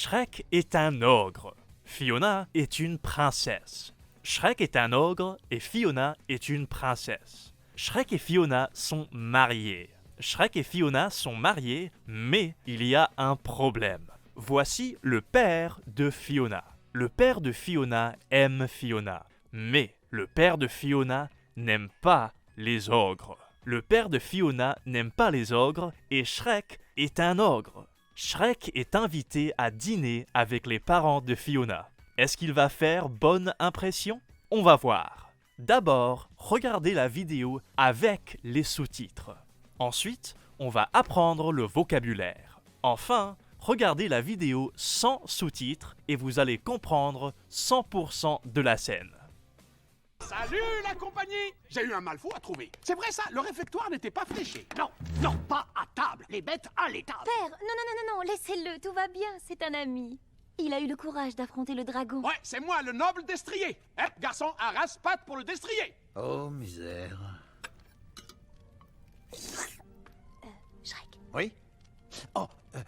Shrek est un ogre. Fiona est une princesse. Shrek est un ogre et Fiona est une princesse. Shrek et Fiona sont mariés. Shrek et Fiona sont mariés, mais il y a un problème. Voici le père de Fiona. Le père de Fiona aime Fiona, mais le père de Fiona n'aime pas les ogres. Le père de Fiona n'aime pas les ogres et Shrek est un ogre. Shrek est invité à dîner avec les parents de Fiona. Est-ce qu'il va faire bonne impression? On va voir. D'abord, regardez la vidéo avec les sous-titres. Ensuite, on va apprendre le vocabulaire. Enfin, regardez la vidéo sans sous-titres et vous allez comprendre 100% de la scène. Salut la compagnie! J'ai eu un malfaux à trouver. C'est vrai ça, le réfectoire n'était pas fléché. Non, non, pas à table. Les bêtes à l'étable. Père, non, laissez-le, tout va bien, c'est un ami. Il a eu le courage d'affronter le dragon. Ouais, c'est moi, le noble destrier. Hein, garçon, un rase-patte pour le destrier. Oh, misère. Shrek. Oui? Oh,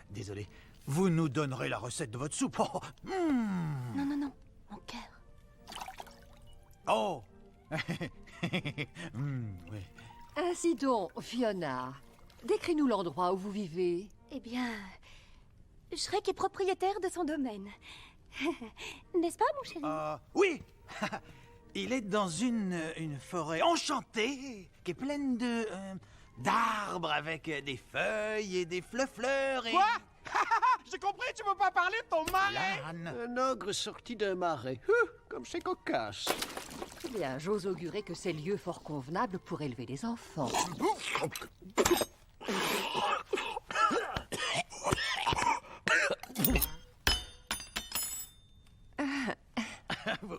désolé. Vous nous donnerez la recette de votre soupe. Oh, Non, mon cœur. oh. Oui. Ainsi donc, Fiona, décris-nous l'endroit où vous vivez. Eh bien, Shrek est propriétaire de son domaine. N'est-ce pas, mon chéri? Oui. Il est dans une forêt enchantée qui est pleine d'arbres avec des feuilles et des fleurs et... Quoi? J'ai compris, tu veux pas parler de ton marais? L'âne. Un ogre sorti d'un marais. Comme c'est cocasse. Eh bien, j'ose augurer que c'est lieu fort convenable pour élever des enfants.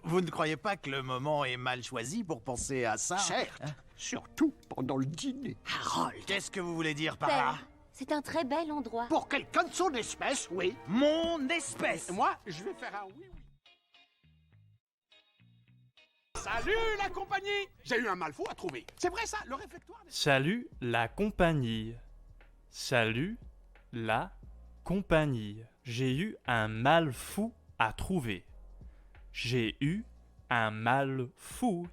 Vous ne croyez pas que le moment est mal choisi pour penser à ça? Certes, surtout pendant le dîner. Harold, qu'est-ce que vous voulez dire par là? Père, c'est un très bel endroit. Pour quelqu'un de son espèce, oui. Mon espèce! Moi, je vais faire un oui. Salut la compagnie! J'ai eu un malfaux à trouver. C'est vrai ça, le réfectoire... Salut la compagnie. Salut la compagnie. J'ai eu un mal fou à trouver. J'ai eu un mal fou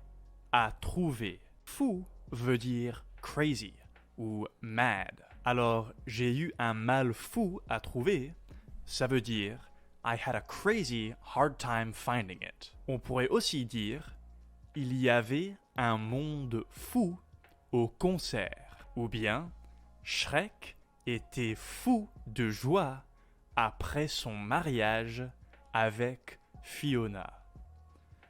à trouver. Fou veut dire crazy ou mad. Alors, j'ai eu un mal fou à trouver, ça veut dire I had a crazy hard time finding it. On pourrait aussi dire il y avait un monde fou au concert. Ou bien Shrek était fou de joie après son mariage avec Fiona.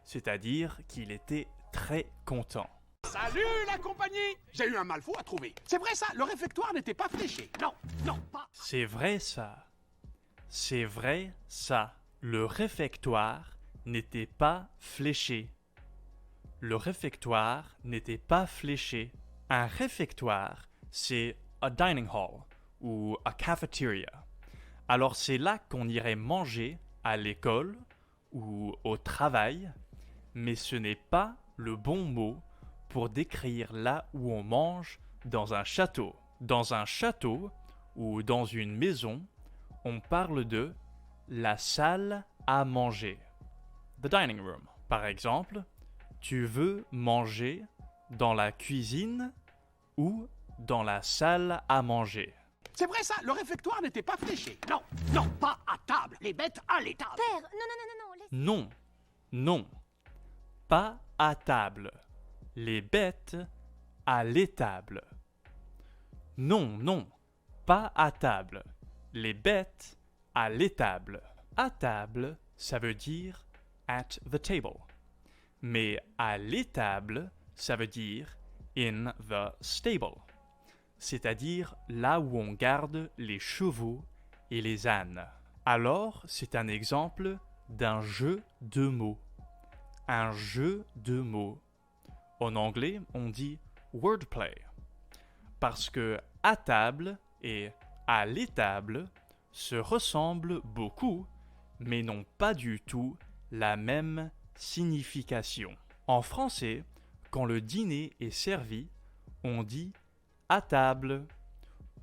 C'est-à-dire qu'il était très content. Salut la compagnie! J'ai eu un malfaux à trouver. C'est vrai ça, le réfectoire n'était pas fléché. Non, non, pas... C'est vrai ça. C'est vrai ça. Le réfectoire n'était pas fléché. Le réfectoire n'était pas fléché. Un réfectoire, c'est a dining hall ou a cafeteria. Alors c'est là qu'on irait manger à l'école ou au travail, mais ce n'est pas le bon mot pour décrire là où on mange dans un château. Dans un château ou dans une maison, on parle de la salle à manger. The dining room. Par exemple, tu veux manger dans la cuisine ou dans la salle à manger. C'est vrai ça, le réfectoire n'était pas fléché. Non, non, pas à table. Les bêtes à l'étable. Père, non, laissez... Non, non, pas à table. Les bêtes à l'étable. Non, pas à table. Les bêtes à l'étable. À table, ça veut dire at the table. Mais à l'étable, ça veut dire in the stable. C'est-à-dire là où on garde les chevaux et les ânes. Alors, c'est un exemple d'un jeu de mots. Un jeu de mots. En anglais, on dit wordplay. Parce que à table et à l'étable se ressemblent beaucoup, mais n'ont pas du tout la même signification. En français, quand le dîner est servi, on dit à table,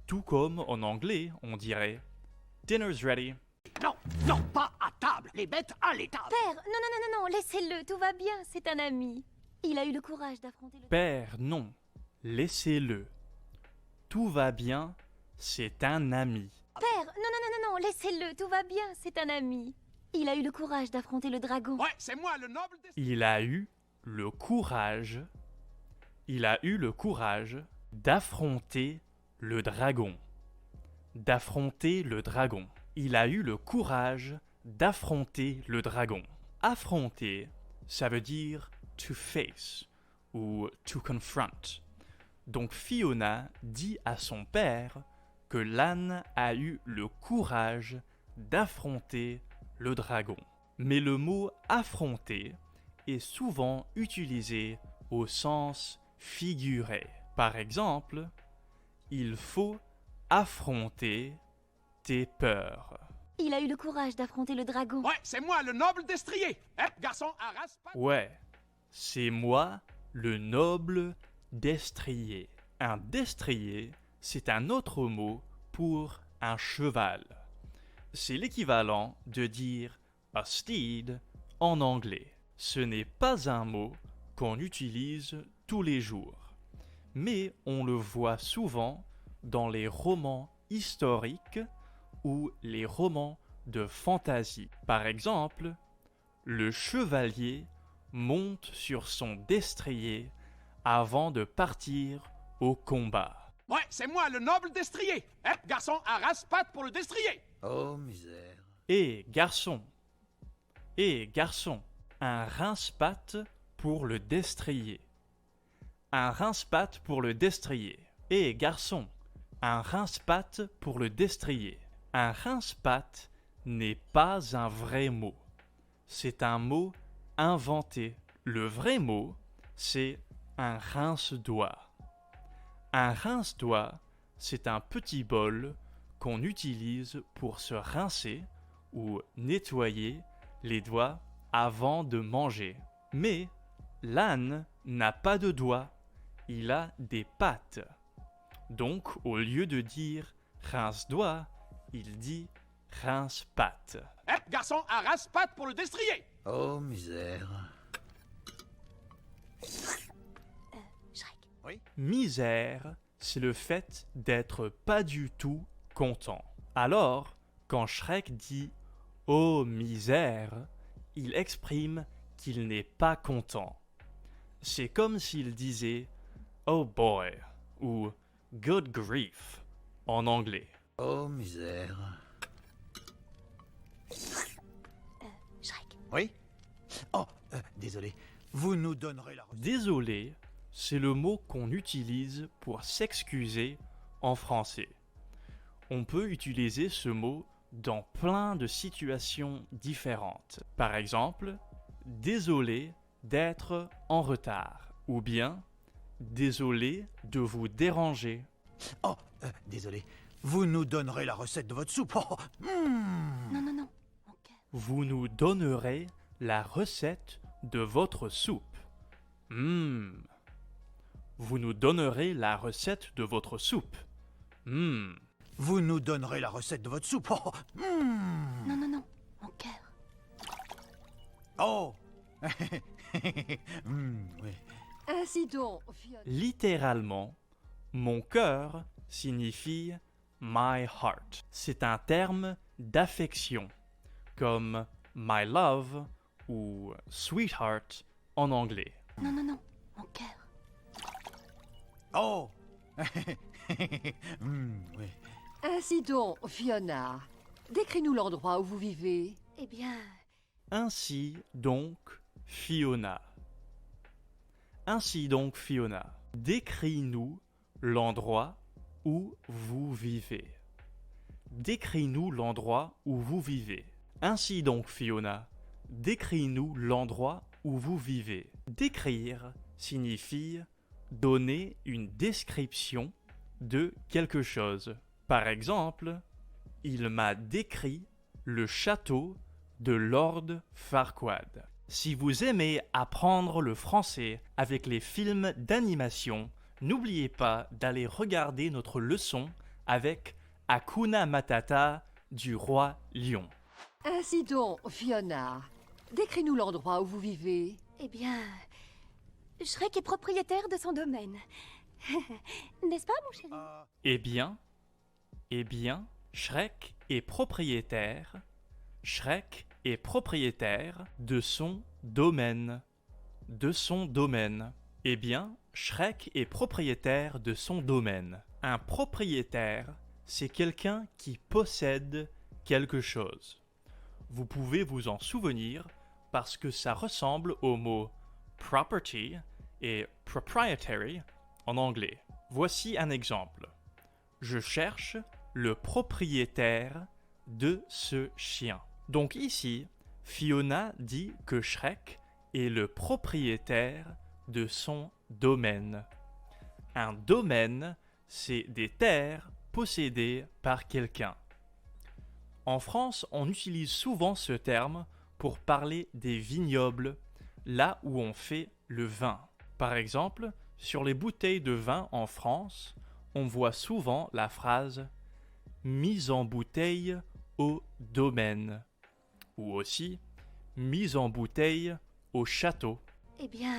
tout comme en anglais, on dirait dinner's ready. Non, non, les bêtes à l'étable. Père, non, non, non, non, non, laissez-le, tout va bien, c'est un ami. Il a eu le courage d'affronter le... Père, non. Laissez-le. Tout va bien, c'est un ami. Père, non, non, non, non, non, laissez-le, tout va bien, c'est un ami. Il a eu le courage d'affronter le dragon. Ouais, c'est moi le noble des... Il a eu le courage. Il a eu le courage d'affronter le dragon. D'affronter le dragon. Il a eu le courage d'affronter le dragon. Affronter, ça veut dire to face ou to confront. Donc Fiona dit à son père que l'âne a eu le courage d'affronter le dragon. Mais le mot affronter est souvent utilisé au sens figuré. Par exemple, il faut affronter tes peurs. Il a eu le courage d'affronter le dragon. Ouais, c'est moi le noble destrier. Hein, garçon, arrasse pas... Ouais, c'est moi, le noble destrier. Un destrier, c'est un autre mot pour un cheval. C'est l'équivalent de dire a steed en anglais. Ce n'est pas un mot qu'on utilise tous les jours, mais on le voit souvent dans les romans historiques ou les romans de fantasy. Par exemple, le chevalier monte sur son destrier avant de partir au combat. Ouais, c'est moi le noble destrier. Hein, garçon, arrasse patte pour le destrier. Oh, misère. Et garçon, un rince-patte pour le destrier. Un rince-patte pour le destrier. Et garçon, un rince-patte pour le destrier. Un rince-patte n'est pas un vrai mot. C'est un mot inventé. Le vrai mot, c'est un rince-doigt. Un rince-doigt, c'est un petit bol qu'on utilise pour se rincer ou nettoyer les doigts avant de manger. Mais l'âne n'a pas de doigts, il a des pattes. Donc, au lieu de dire rince-doigt, il dit rince-patte. Hein, garçon, arrasse patte pour le destrier. Oh, misère. Shrek. Misère, c'est le fait d'être pas du tout content. Alors, quand Shrek dit « Oh misère », il exprime qu'il n'est pas content. C'est comme s'il disait « Oh boy » ou « Good grief » en anglais. Oh, misère. Shrek. Oui? Oh, désolé. Vous nous donnerez la recette. Désolé, c'est le mot qu'on utilise pour s'excuser en français. On peut utiliser ce mot dans plein de situations différentes. Par exemple, désolé d'être en retard. Ou bien, désolé de vous déranger. Oh, désolé. Vous nous donnerez la recette de votre soupe. Oh, Non, non, non, mon cœur. Vous nous donnerez la recette de votre soupe. Vous nous donnerez la recette de votre soupe. Vous nous donnerez la recette de votre soupe. Oh, Non, non, non, mon cœur. oh. Oui. Ainsi donc, Fiona. Littéralement, mon cœur signifie my heart. C'est un terme d'affection, comme my love ou sweetheart en anglais. Non, non, non, mon cœur. Oh. Oui. Ainsi donc, Fiona. Décris-nous l'endroit où vous vivez. Eh bien, Ainsi donc, Fiona. Ainsi donc, Fiona. Décris-nous l'endroit où vous vivez. Décris-nous l'endroit où vous vivez. Ainsi donc, Fiona. Décris-nous l'endroit où vous vivez. Décrire signifie donner une description de quelque chose. Par exemple, il m'a décrit le château de Lord Farquaad. Si vous aimez apprendre le français avec les films d'animation, n'oubliez pas d'aller regarder notre leçon avec Hakuna Matata du roi lion. Ainsi donc, Fiona, décris-nous l'endroit où vous vivez. Eh bien, Shrek est propriétaire de son domaine. N'est-ce pas, mon chéri? Eh bien, Shrek est propriétaire de son domaine. Eh bien, Shrek est propriétaire de son domaine. Un propriétaire, c'est quelqu'un qui possède quelque chose. Vous pouvez vous en souvenir parce que ça ressemble aux mots property et proprietary en anglais. Voici un exemple. Je cherche le propriétaire de ce chien. Donc ici, Fiona dit que Shrek est le propriétaire de son domaine. Un domaine, c'est des terres possédées par quelqu'un. En France, on utilise souvent ce terme pour parler des vignobles, là où on fait le vin. Par exemple, sur les bouteilles de vin en France, on voit souvent la phrase « mise en bouteille au domaine » ou aussi « mise en bouteille au château ». Eh bien,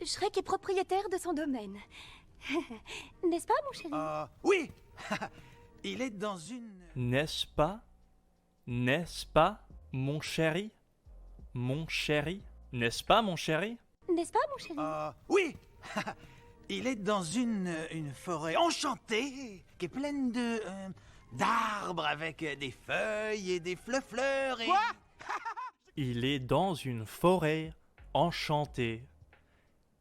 Shrek est propriétaire de son domaine. N'est-ce pas, mon chéri? Oui. Il est dans une... N'est-ce pas, mon chéri? Mon chéri? N'est-ce pas, mon chéri? N'est-ce pas, mon chéri? Oui. Il est dans une forêt enchantée qui est pleine de d'arbres avec des feuilles et des fleurs et... Quoi? Il est dans une forêt enchantée.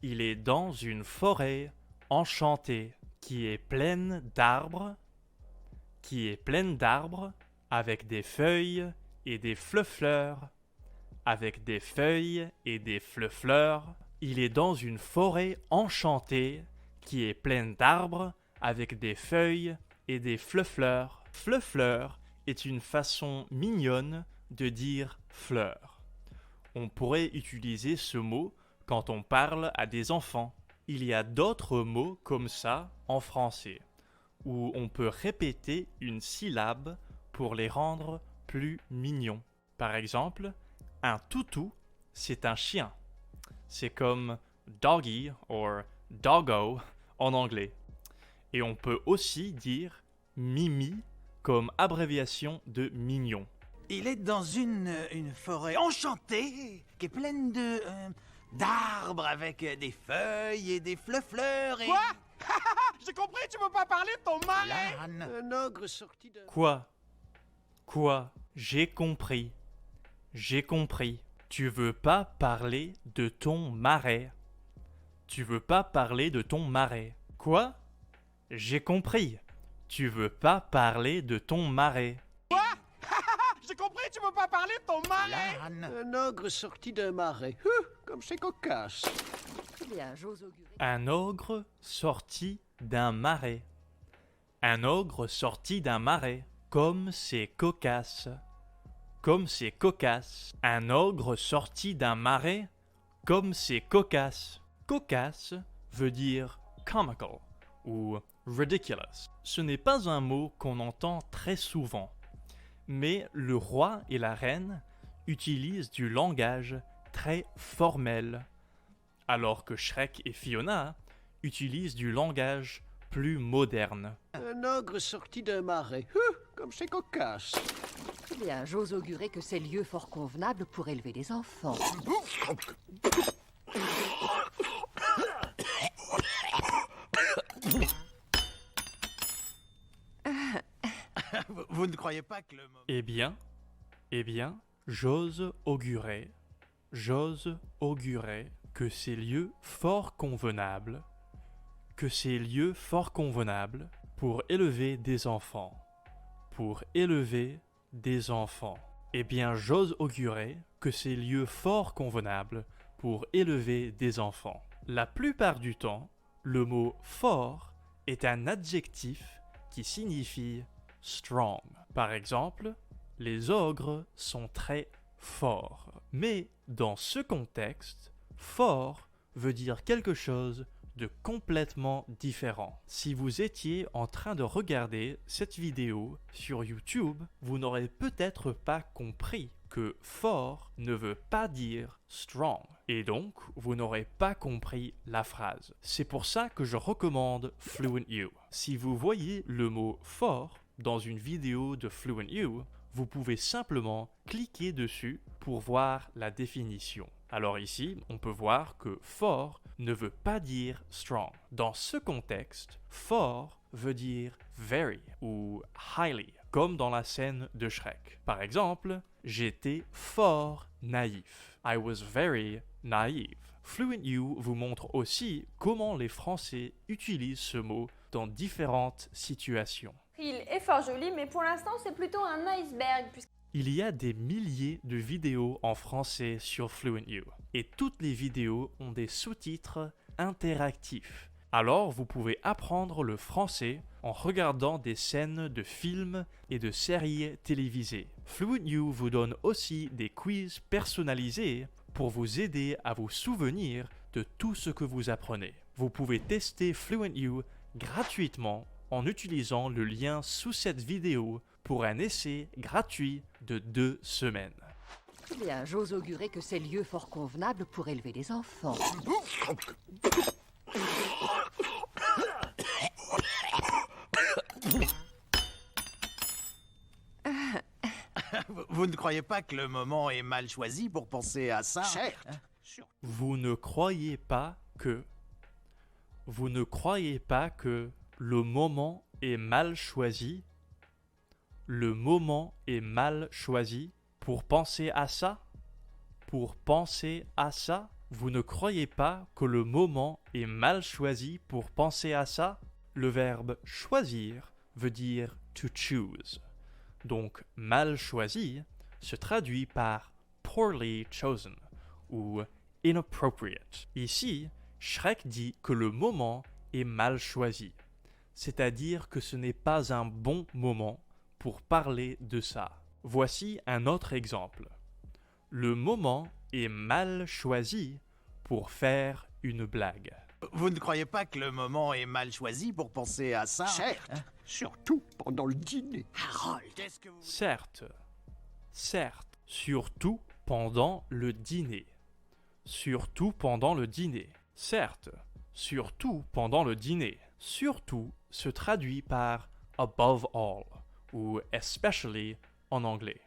Il est dans une forêt enchantée qui est pleine d'arbres, avec des feuilles et des fleurs, avec des feuilles et des fleurs. Il est dans une forêt enchantée qui est pleine d'arbres avec des feuilles et des fleurs. Fleur est une façon mignonne de dire fleur. On pourrait utiliser ce mot quand on parle à des enfants. Il y a d'autres mots comme ça en français, où on peut répéter une syllabe pour les rendre plus mignons. Par exemple, un toutou, c'est un chien. C'est comme doggy ou doggo en anglais. Et on peut aussi dire Mimi comme abréviation de mignon. Il est dans une forêt enchantée qui est pleine de d'arbres avec des feuilles et des fleurs et... Quoi? J'ai compris, tu veux pas parler de ton marais? Un ogre sorti d'un... Quoi? J'ai compris. Tu veux pas parler de ton marais. Quoi? J'ai compris. Tu veux pas parler de ton marais. J'ai compris, tu veux pas parler de ton marais? Un ogre sorti d'un marais. Comme c'est cocasse. Eh bien, j'ose augurer. Un ogre sorti d'un marais. Comme c'est cocasse. Un ogre sorti d'un marais. Comme c'est cocasse. Cocasse veut dire comical ou ridiculous. Ce n'est pas un mot qu'on entend très souvent, mais le roi et la reine utilisent du langage très formel, alors que Shrek et Fiona utilisent du langage plus moderne. Un ogre sorti d'un marais. Comme c'est cocasse. Eh bien, j'ose augurer que c'est lieu fort convenable pour élever des enfants. Vous ne croyez pas que le mot... Eh bien, j'ose augurer que ces lieux fort convenables pour élever des enfants. Eh bien, j'ose augurer que ces lieux fort convenables pour élever des enfants. La plupart du temps, le mot fort est un adjectif qui signifie strong. Par exemple, les ogres sont très forts. Mais dans ce contexte, fort veut dire quelque chose de complètement différent. Si vous étiez en train de regarder cette vidéo sur YouTube, vous n'aurez peut-être pas compris que fort ne veut pas dire strong. Et donc, vous n'aurez pas compris la phrase. C'est pour ça que je recommande Fluent You. Si vous voyez le mot fort dans une vidéo de Fluent You, vous pouvez simplement cliquer dessus pour voir la définition. Alors ici, on peut voir que fort ne veut pas dire strong. Dans ce contexte, fort veut dire very ou highly, comme dans la scène de Shrek. Par exemple, j'étais fort naïf. I was very naive. Fluent You vous montre aussi comment les Français utilisent ce mot dans différentes situations. Il est fort joli, mais pour l'instant, c'est plutôt un iceberg. Il y a des milliers de vidéos en français sur Fluent You, et toutes les vidéos ont des sous-titres interactifs. Alors vous pouvez apprendre le français en regardant des scènes de films et de séries télévisées. Fluent You vous donne aussi des quiz personnalisés pour vous aider à vous souvenir de tout ce que vous apprenez. Vous pouvez tester Fluent You gratuitement en utilisant le lien sous cette vidéo pour un essai gratuit de 2 semaines. Eh bien, j'ose augurer que c'est lieu fort convenable pour élever des enfants. Vous ne croyez pas que le moment est mal choisi pour penser à ça? Certes. Vous ne croyez pas que le moment est mal choisi? Le moment est mal choisi pour penser à ça? Pour penser à ça? Vous ne croyez pas que le moment est mal choisi pour penser à ça? Le verbe choisir veut dire to choose. Donc mal choisi se traduit par poorly chosen ou inappropriate. Ici, Shrek dit que le moment est mal choisi, c'est-à-dire que ce n'est pas un bon moment pour parler de ça. Voici un autre exemple. Le moment est mal choisi pour faire une blague. Vous ne croyez pas que le moment est mal choisi pour penser à ça? Certes. Surtout pendant le dîner. Harold, est-ce que vous... Certes, surtout pendant le dîner. Surtout pendant le dîner. Certes, surtout pendant le dîner. Surtout se traduit par above all ou especially en anglais.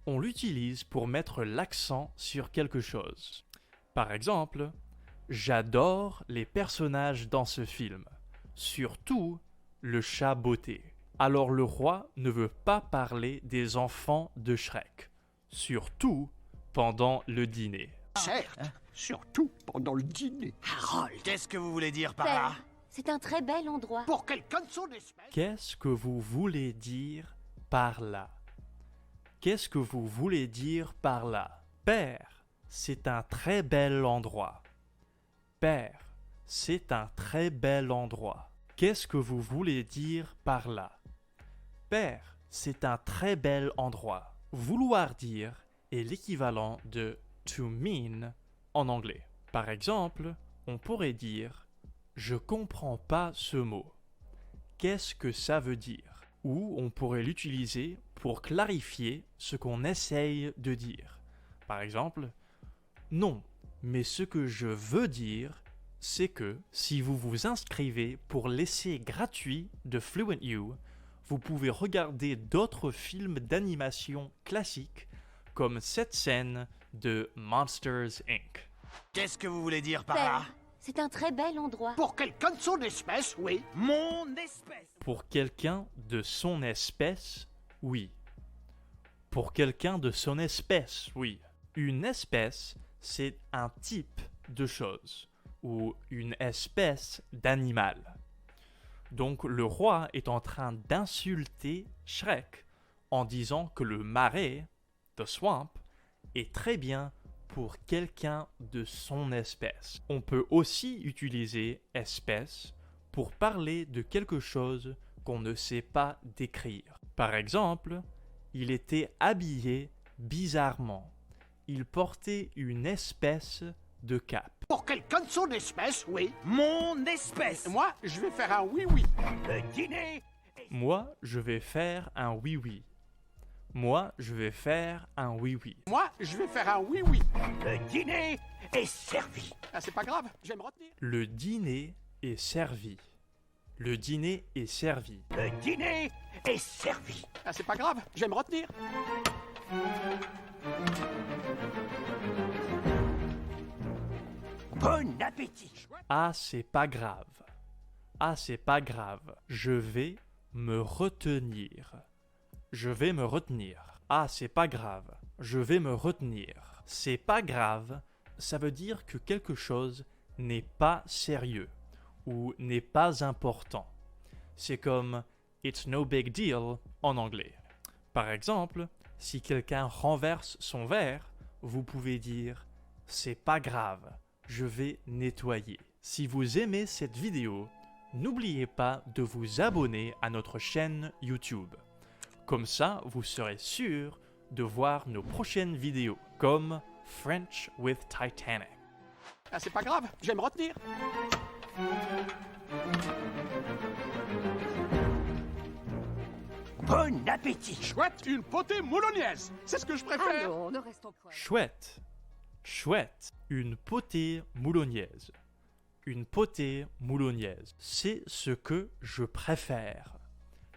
On l'utilise pour mettre l'accent sur quelque chose. Par exemple, j'adore les personnages dans ce film, surtout le chat beauté. Alors le roi ne veut pas parler des enfants de Shrek, surtout pendant le dîner. Certes. Surtout pendant le dîner. Harold, qu'est-ce que vous voulez dire par là? C'est un très bel endroit. Pour quelqu'un de son espèce. Qu'est-ce que vous voulez dire par là? Qu'est-ce que vous voulez dire par là? Père, c'est un très bel endroit. Père, c'est un très bel endroit. Qu'est-ce que vous voulez dire par là? Père, c'est un très bel endroit. Vouloir dire est l'équivalent de to mean en anglais. Par exemple, on pourrait dire je comprends pas ce mot. Qu'est-ce que ça veut dire? Ou on pourrait l'utiliser pour clarifier ce qu'on essaye de dire. Par exemple, non, mais ce que je veux dire, c'est que si vous vous inscrivez pour l'essai gratuit de Fluent You, vous pouvez regarder d'autres films d'animation classiques comme cette scène de Monsters Inc. Qu'est-ce que vous voulez dire par là? Père, c'est un très bel endroit. Pour quelqu'un de son espèce, oui. Mon espèce! Pour quelqu'un de son espèce, oui. Pour quelqu'un de son espèce, oui. Une espèce, c'est un type de chose ou une espèce d'animal. Donc le roi est en train d'insulter Shrek en disant que le marais, the swamp, est très bien pour quelqu'un de son espèce. On peut aussi utiliser espèce pour parler de quelque chose qu'on ne sait pas décrire. Par exemple, il était habillé bizarrement. Il portait une espèce de cape. Pour quelqu'un de son espèce, oui. Mon espèce. Moi, je vais faire un oui-oui. Le dîner. Moi, je vais faire un oui-oui. Moi, je vais faire un oui-oui. Moi, je vais faire un oui-oui. Le dîner est servi. Ah, c'est pas grave, je vais me retenir. Le dîner est servi. Le dîner est servi. Le dîner est servi. Ah, c'est pas grave, je vais me retenir. Bon appétit. Ah, c'est pas grave. Ah, c'est pas grave. Je vais me retenir. Je vais me retenir. Ah, c'est pas grave. Je vais me retenir. C'est pas grave, ça veut dire que quelque chose n'est pas sérieux ou n'est pas important. C'est comme It's no big deal en anglais. Par exemple, si quelqu'un renverse son verre, vous pouvez dire C'est pas grave, je vais nettoyer. Si vous aimez cette vidéo, n'oubliez pas de vous abonner à notre chaîne YouTube. Comme ça, vous serez sûr de voir nos prochaines vidéos, comme French with Titanic. Ah, c'est pas grave, je vais me retenir. Bon appétit. Chouette, une potée moulognaise. C'est ce que je préfère. Allons, ne restons point. Chouette, chouette, une potée moulognaise. Une potée moulognaise. C'est ce que je préfère.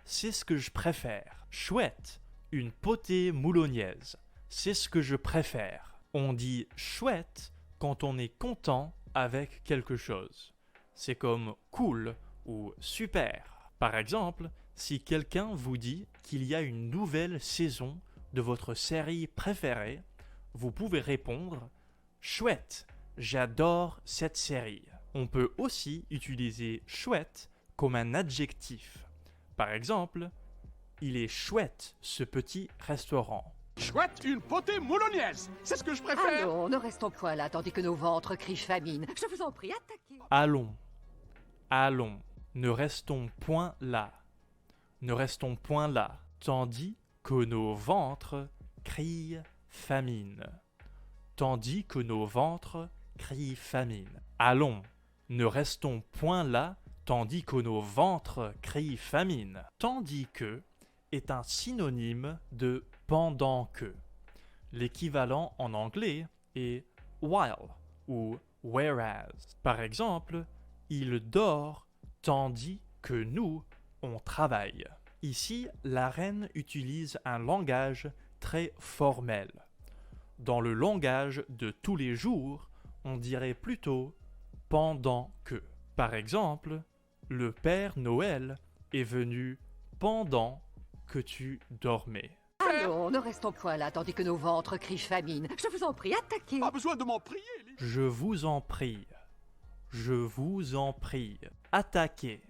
C'est ce que je préfère. Chouette, une potée moulognaise. C'est ce que je préfère. On dit chouette quand on est content avec quelque chose. C'est comme cool ou super. Par exemple, si quelqu'un vous dit qu'il y a une nouvelle saison de votre série préférée, vous pouvez répondre « Chouette, j'adore cette série ». On peut aussi utiliser « chouette » comme un adjectif. Par exemple, « Il est chouette ce petit restaurant ». Chouette, une potée moulognaise. C'est ce que je préfère. Allons, ne restons point là, tandis que nos ventres crient famine. Je vous en prie, attaquez. Allons, allons, ne restons point là. Ne restons point là, tandis que nos ventres crient famine. Tandis que nos ventres crient famine. Allons, ne restons point là, tandis que nos ventres crient famine. Tandis que est un synonyme de pendant que. L'équivalent en anglais est while ou whereas. Par exemple, il dort tandis que nous, on travaille. Ici, la reine utilise un langage très formel. Dans le langage de tous les jours, on dirait plutôt pendant que. Par exemple, le Père Noël est venu pendant que tu dormais. Allons, ne restons point là, tandis que nos ventres crient famine. Je vous en prie, attaquez. Pas besoin de m'en prier. Je vous en prie. Je vous en prie. Attaquez.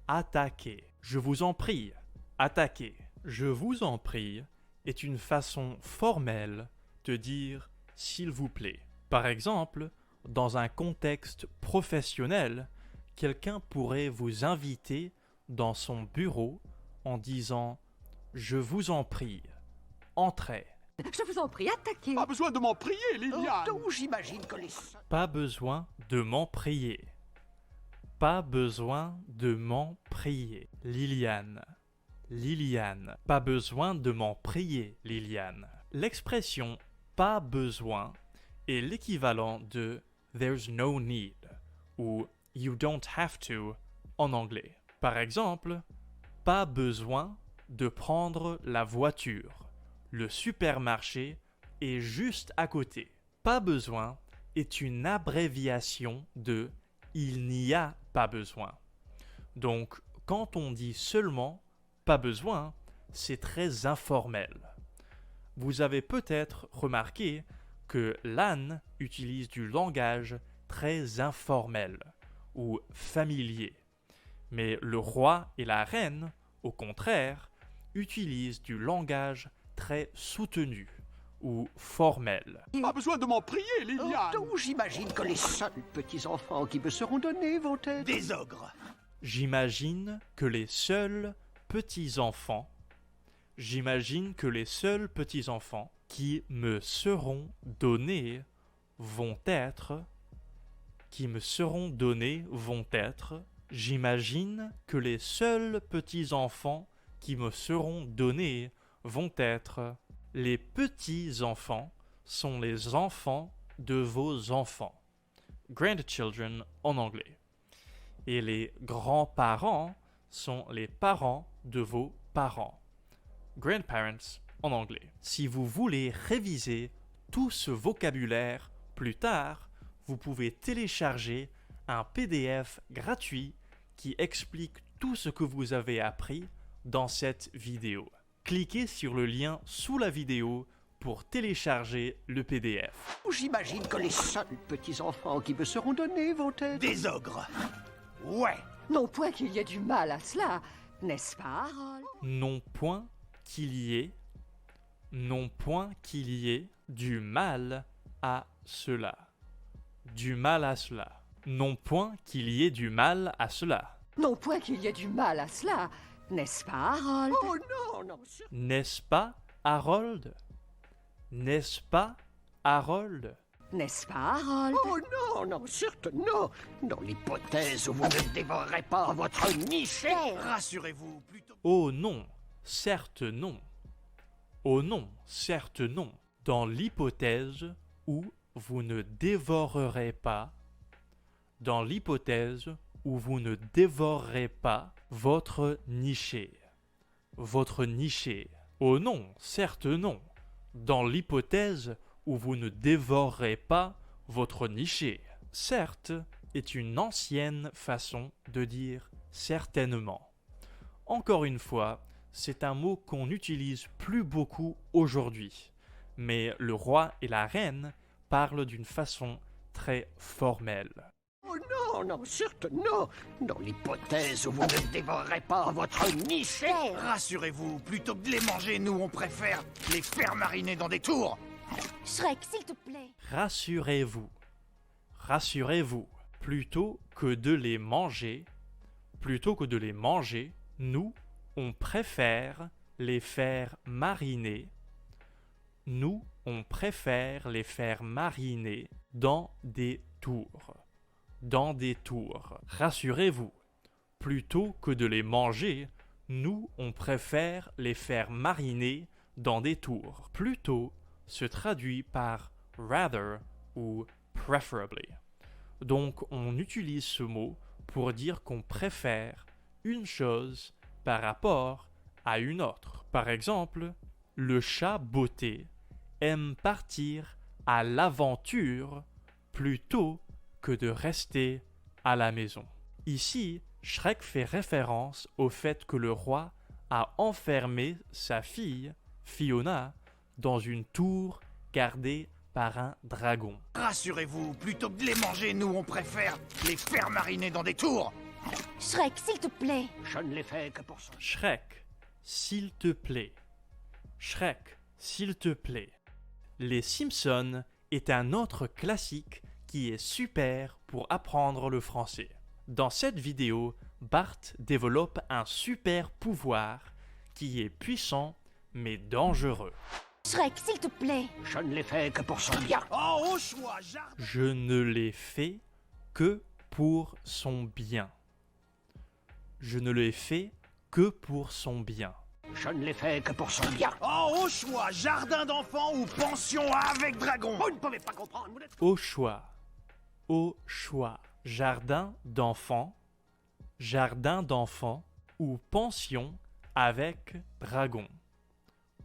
Attaquez. Je vous en prie. Attaquez. Je vous en prie est une façon formelle de dire s'il vous plaît. Par exemple, dans un contexte professionnel, quelqu'un pourrait vous inviter dans son bureau en disant « Je vous en prie, entrez ». Je vous en prie, attaquez. Pas besoin de m'en prier, Liliane. Donc j'imagine que les... Pas besoin de m'en prier. Pas besoin de m'en prier. Liliane. Liliane. Pas besoin de m'en prier, Liliane. L'expression « pas besoin » est l'équivalent de « there's no need » ou « you don't have to » en anglais. Par exemple, pas besoin de prendre la voiture. Le supermarché est juste à côté. Pas besoin est une abréviation de il n'y a pas besoin. Donc, quand on dit seulement pas besoin, c'est très informel. Vous avez peut-être remarqué que l'âne utilise du langage très informel ou familier. Mais le roi et la reine, au contraire, utilisent du langage très soutenu ou formel. Pas besoin de m'en prier, Liliane. Donc j'imagine que les seuls petits-enfants qui me seront donnés vont être... Des ogres. J'imagine que les seuls petits-enfants qui me seront donnés vont être qui me seront donnés vont être, j'imagine que les seuls petits-enfants qui me seront donnés vont être, les petits-enfants sont les enfants de vos enfants. Grandchildren en anglais. Et les grands-parents sont les parents de vos parents. Grandparents en anglais. Si vous voulez réviser tout ce vocabulaire plus tard, vous pouvez télécharger un PDF gratuit qui explique tout ce que vous avez appris dans cette vidéo. Cliquez sur le lien sous la vidéo pour télécharger le PDF. J'imagine que les seuls petits-enfants qui me seront donnés vont être... Des ogres. Ouais. Non point qu'il y ait du mal à cela, n'est-ce pas, Harold? Non point qu'il y ait du mal à cela. Du mal à cela. Non point qu'il y ait du mal à cela. Non point qu'il y ait du mal à cela, n'est-ce pas, Harold? Oh non, non, N'est-ce pas, Harold? N'est-ce pas, Harold? N'est-ce pas, Harold? oh non, non, certes non. Dans l'hypothèse où vous ne dévorerez pas votre niché. Rassurez-vous, plutôt... Oh non, certes non. Oh non, certes non. Dans l'hypothèse où vous ne dévorerez pas, dans l'hypothèse où vous ne dévorerez pas votre niché. Votre niché. Oh non, certes non. Dans l'hypothèse où vous ne dévorerez pas votre niché. Certes est une ancienne façon de dire certainement. Encore une fois, c'est un mot qu'on n'utilise plus beaucoup aujourd'hui, mais le roi et la reine parlent d'une façon très formelle. Oh non, non, certes non. Dans l'hypothèse où vous ne dévorerez pas votre niché. Rassurez-vous, plutôt que de les manger, nous on préfère les faire mariner dans des tours. Shrek, s'il te plaît. Rassurez-vous, rassurez-vous, plutôt que de les manger, nous, on préfère les faire mariner. Nous, on préfère les faire mariner dans des tours. Dans des tours. Rassurez-vous, plutôt que de les manger, nous, on préfère les faire mariner dans des tours. Plutôt se traduit par rather ou preferably. Donc, on utilise ce mot pour dire qu'on préfère une chose par rapport à une autre. Par exemple, le chat botté aime partir à l'aventure plutôt que de rester à la maison. Ici, Shrek fait référence au fait que le roi a enfermé sa fille, Fiona, dans une tour gardée par un dragon. Rassurez-vous, plutôt que de les manger, nous on préfère les faire mariner dans des tours. Shrek, s'il te plaît. Je ne l'ai fait que pour ça. Shrek, s'il te plaît. Shrek, s'il te plaît. Les Simpsons est un autre classique qui est super pour apprendre le français. Dans cette vidéo, Bart développe un super pouvoir qui est puissant mais dangereux. Shrek, s'il te plaît. Je ne l'ai fait que pour son bien. Oh, au choix, jardin. Je ne l'ai fait que pour son bien. Je ne l'ai fait que pour son bien. Je ne l'ai fait que pour son bien. Oh, au choix, jardin d'enfants ou pension avec dragon. Vous ne pouvez pas comprendre, vous n'êtes... Au choix, jardin d'enfants ou pension avec dragon.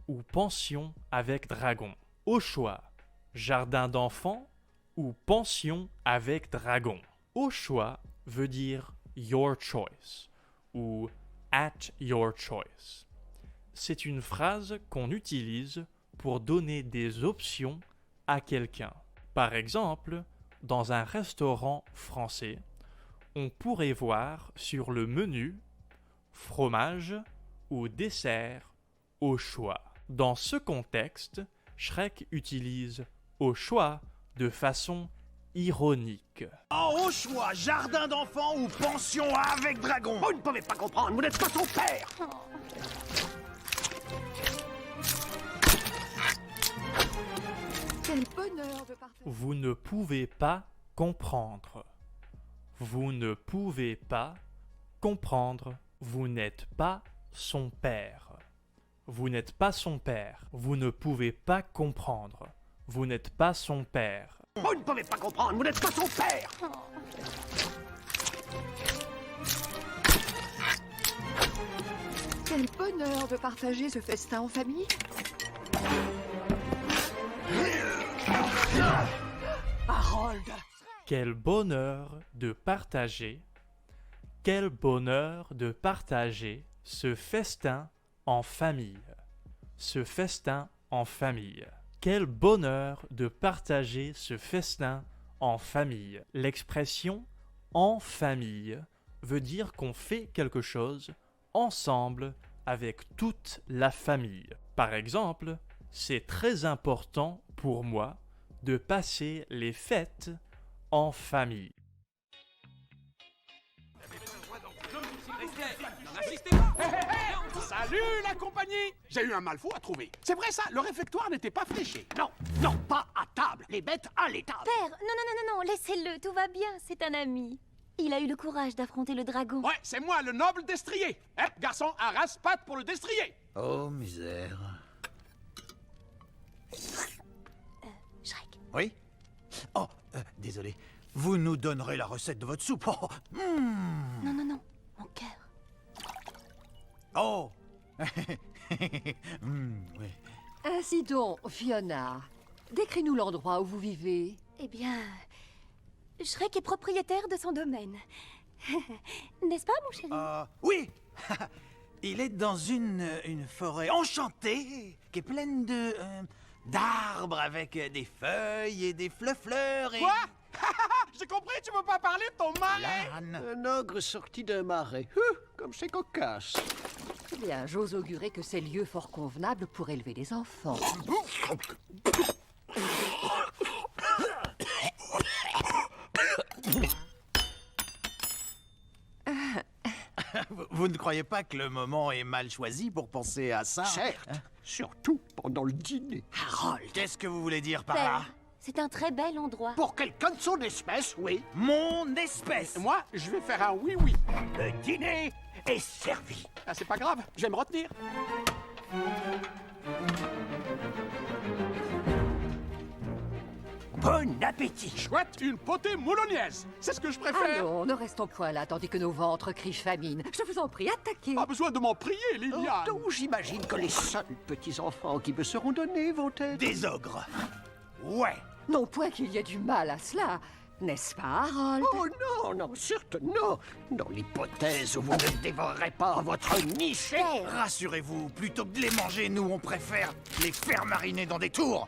Ou pension avec dragon. Au choix, jardin d'enfants ou pension avec dragon. Au choix veut dire your choice ou at your choice. C'est une phrase qu'on utilise pour donner des options à quelqu'un. Par exemple, dans un restaurant français, on pourrait voir sur le menu fromage ou dessert au choix. Dans ce contexte, Shrek utilise au choix de façon ironique. Oh, au choix, jardin d'enfants ou pension avec dragon. Vous ne pouvez pas comprendre, vous n'êtes pas son père. Quel bonheur de partager. Vous ne pouvez pas comprendre. Vous ne pouvez pas comprendre. Vous n'êtes pas son père. Vous n'êtes pas son père. Vous ne pouvez pas comprendre. Vous n'êtes pas son père. Vous ne pouvez pas comprendre, vous n'êtes pas son père. Quel bonheur de partager ce festin en famille. Harold. Quel bonheur de partager. Quel bonheur de partager ce festin en famille. Ce festin en famille. Quel bonheur de partager ce festin en famille. L'expression « en famille » veut dire qu'on fait quelque chose ensemble avec toute la famille. Par exemple, c'est très important pour moi de passer les fêtes en famille. Salut la compagnie! J'ai eu un mal fou à trouver. C'est vrai ça, le réfectoire n'était pas fléché. Non, non, pas à table. Les bêtes à l'étable. Père, non, laissez-le, tout va bien, c'est un ami. Il a eu le courage d'affronter le dragon. Ouais, c'est moi, le noble destrier. Hep, garçon, un rase-patte pour le destrier. Oh, misère. Shrek, Oui? Oh, désolé. Vous nous donnerez la recette de votre soupe. Oh, non, mon cœur. oh. Oui. Ainsi donc, Fiona, décris-nous l'endroit où vous vivez. Eh bien, Shrek est propriétaire de son domaine. N'est-ce pas, mon chéri? Oui. Il est dans une forêt enchantée qui est pleine de d'arbres avec des feuilles et des fleurs et... Quoi? J'ai compris, tu veux pas parler de ton mari? L'âne. Un ogre sorti d'un marais. Comme c'est cocasse. Eh bien, j'ose augurer que c'est lieu fort convenable pour élever des enfants. Vous ne croyez pas que le moment est mal choisi pour penser à ça? Certes, surtout pendant le dîner. Harold. Qu'est-ce que vous voulez dire par là? Père, c'est un très bel endroit. Pour quelqu'un de son espèce, oui. Mon espèce! Moi, je vais faire un oui-oui. Le dîner est servi. Ah, c'est pas grave, je vais me retenir. Bon appétit. Chouette, une potée moulognaise. C'est ce que je préfère. Allons, ne restons point là, tandis que nos ventres crient famine. Je vous en prie, attaquez. Pas besoin de m'en prier, Liliane. Donc j'imagine que les seuls petits-enfants qui me seront donnés vont être... Des ogres! Ouais! Non point qu'il y ait du mal à cela, n'est-ce pas, Harold? Oh non, certes non. Dans l'hypothèse où vous ne dévorerez pas votre niche. Père, Rassurez-vous, plutôt que de les manger, nous on préfère les faire mariner dans des tours!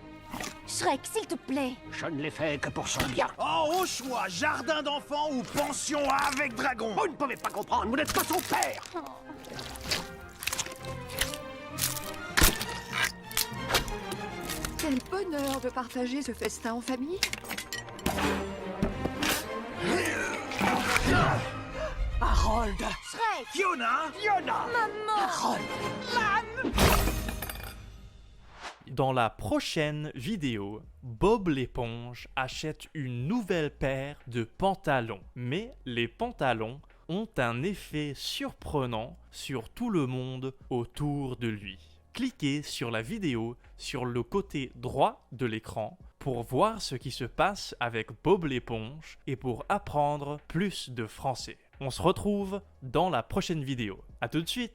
Shrek, s'il te plaît. Je ne l'ai fait que pour son bien. Oh, au choix, jardin d'enfants ou pension avec dragon! Vous ne pouvez pas comprendre, vous n'êtes pas son père. Quel bonheur de partager ce festin en famille. Harold. Shrek, Fiona! Fiona. maman. Harold. Dans la prochaine vidéo, Bob l'éponge achète une nouvelle paire de pantalons. Mais les pantalons ont un effet surprenant sur tout le monde autour de lui. Cliquez sur la vidéo sur le côté droit de l'écran pour voir ce qui se passe avec Bob l'éponge et pour apprendre plus de français. On se retrouve dans la prochaine vidéo. À tout de suite!